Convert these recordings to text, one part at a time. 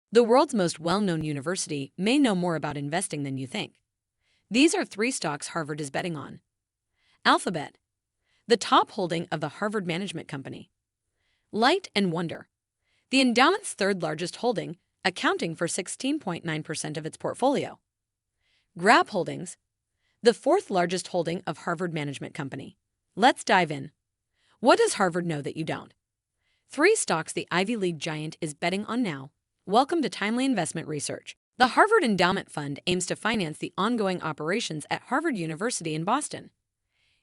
The world's most well-known university may know more about investing than you think. These are three stocks Harvard is betting on. Alphabet, the top holding of the Harvard Management Company. Light and Wonder, the endowment's third largest holding, accounting for 16.9% of its portfolio. Grab Holdings, the fourth largest holding of Harvard Management Company. Let's dive in. What does Harvard know that you don't? Three stocks the Ivy League giant is betting on now. Welcome to Timely Investment Research. The Harvard Endowment Fund aims to finance the ongoing operations at Harvard University in Boston.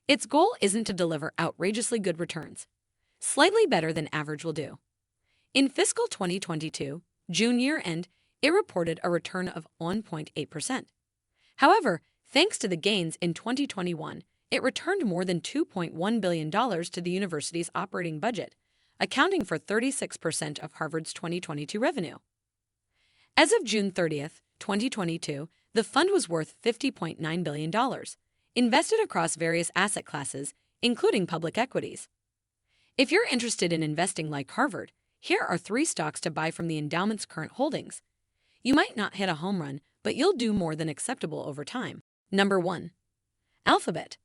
Its goal isn't to deliver outrageously good returns. Slightly better than average will do. In fiscal 2022, June year-end, it reported a return of 1.8%. However, thanks to the gains in 2021, it returned more than $2.1 billion to the university's operating budget, accounting for 36% of Harvard's 2022 revenue. As of June 30th, 2022, the fund was worth $50.9 billion, invested across various asset classes, including public equities. If you're interested in investing like Harvard, here are three stocks to buy from the endowment's current holdings. You might not hit a home run, but you'll do more than acceptable over time. Number 1. Alphabet,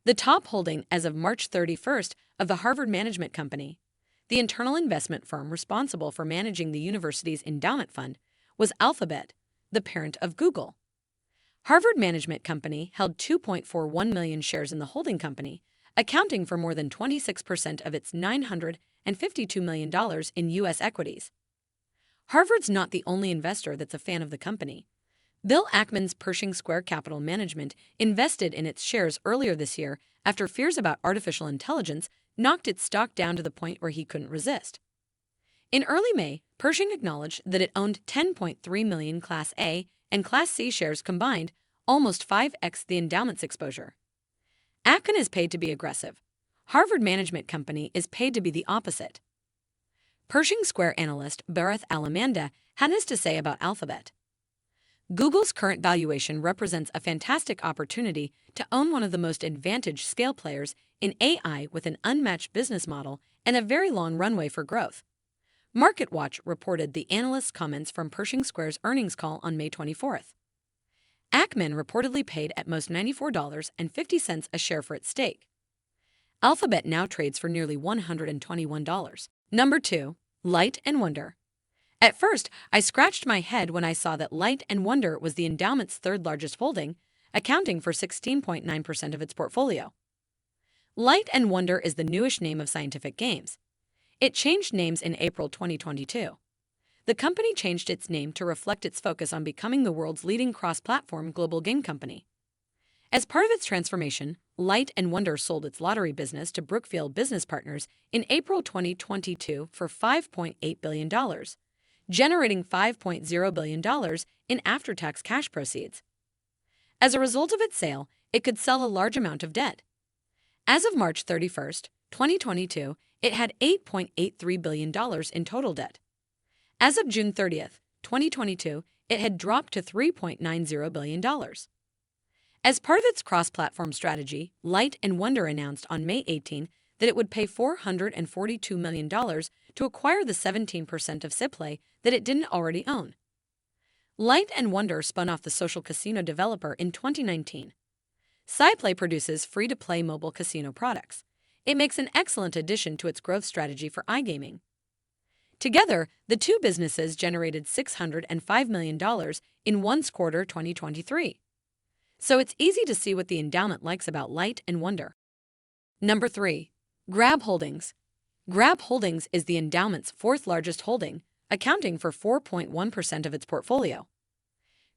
the top holding as of March 31st of the Harvard Management Company. The internal investment firm responsible for managing the university's endowment fund was Alphabet, the parent of Google. Harvard Management Company held 2.41 million shares in the holding company, accounting for more than 26% of its $952 million in U.S. equities. Harvard's not the only investor that's a fan of the company. Bill Ackman's Pershing Square Capital Management invested in its shares earlier this year after fears about artificial intelligence knocked its stock down to the point where he couldn't resist. In early May, Pershing acknowledged that it owned 10.3 million Class A and Class C shares combined, almost 5x the endowment's exposure. Ackman is paid to be aggressive. Harvard Management Company is paid to be the opposite. Pershing Square analyst Barath Alamanda had this to say about Alphabet. Google's current valuation represents a fantastic opportunity to own one of the most advantaged scale players in AI with an unmatched business model and a very long runway for growth. MarketWatch reported the analyst's comments from Pershing Square's earnings call on May 24th. Ackman reportedly paid at most $94.50 a share for its stake. Alphabet now trades for nearly $121. Number 2. Light and Wonder. At first, I scratched my head when I saw that Light and Wonder was the endowment's third largest holding, accounting for 16.9% of its portfolio. Light and Wonder is the newish name of Scientific Games. It changed names in April 2022. The company changed its name to reflect its focus on becoming the world's leading cross-platform global game company. As part of its transformation, Light and Wonder sold its lottery business to Brookfield Business Partners in April 2022 for $5.8 billion, generating $5.0 billion in after-tax cash proceeds. As a result of its sale, it could sell a large amount of debt. As of March 31st, 2022, it had $8.83 billion in total debt. As of June 30th, 2022, it had dropped to $3.90 billion. As part of its cross-platform strategy, Light and Wonder announced on May 18 that it would pay $442 million to acquire the 17% of SciPlay that it didn't already own. Light and Wonder spun off the social casino developer in 2019. SciPlay produces free-to-play mobile casino products. It makes an excellent addition to its growth strategy for iGaming. Together, the two businesses generated $605 million in one quarter 2023. So it's easy to see what the endowment likes about Light and Wonder. Number 3. Grab Holdings. Grab Holdings is the endowment's fourth largest holding, accounting for 4.1% of its portfolio.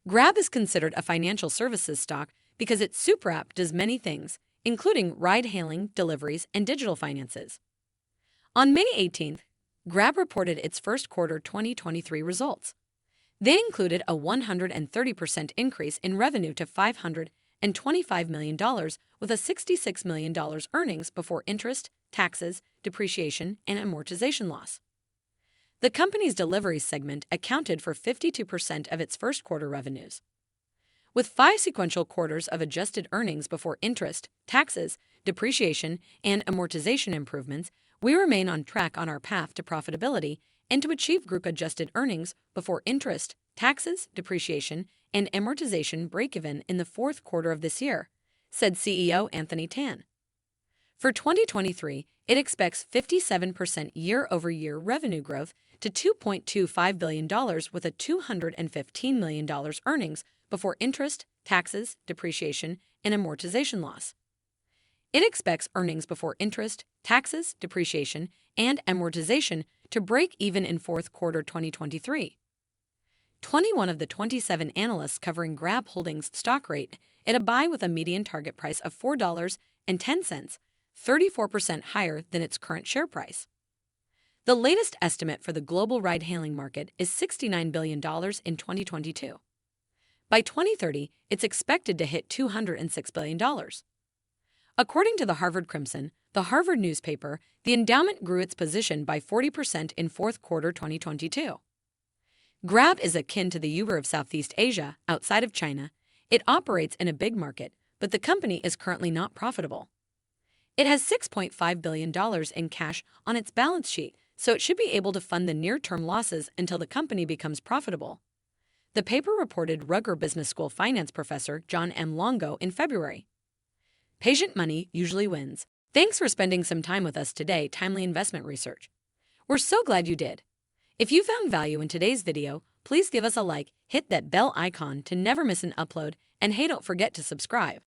Grab is considered a financial services stock because its super app does many things, including ride-hailing, deliveries, and digital finances. On May 18th, Grab reported its first quarter 2023 results. They included a 130% increase in revenue to $525 million with a $66 million earnings before interest, taxes, depreciation, and amortization loss. The company's deliveries segment accounted for 52% of its first quarter revenues. With 5 sequential quarters of adjusted earnings before interest, taxes, depreciation, and amortization improvements, we remain on track on our path to profitability and to achieve group-adjusted earnings before interest, taxes, depreciation, and amortization break-even in the fourth quarter of this year, said CEO Anthony Tan. For 2023, it expects 57% year-over-year revenue growth to $2.25 billion with a $215 million earnings before interest, taxes, depreciation, and amortization loss. It expects earnings before interest, taxes, depreciation, and amortization to break even in fourth quarter 2023. 21 of the 27 analysts covering Grab Holdings stock rate at a buy with a median target price of $4.10, 34% higher than its current share price. The latest estimate for the global ride-hailing market is $69 billion in 2022. By 2030, it's expected to hit $206 billion. According to the Harvard Crimson, the Harvard newspaper, the endowment grew its position by 40% in fourth quarter 2022. Grab is akin to the Uber of Southeast Asia, outside of China. It operates in a big market, but the company is currently not profitable. It has $6.5 billion in cash on its balance sheet, so it should be able to fund the near-term losses until the company becomes profitable. The paper reported Rutgers Business School finance professor John M. Longo in February. Patient money usually wins. Thanks for spending some time with us today, Timely Investment Research. We're so glad you did. If you found value in today's video, please give us a like, hit that bell icon to never miss an upload, and hey, don't forget to subscribe.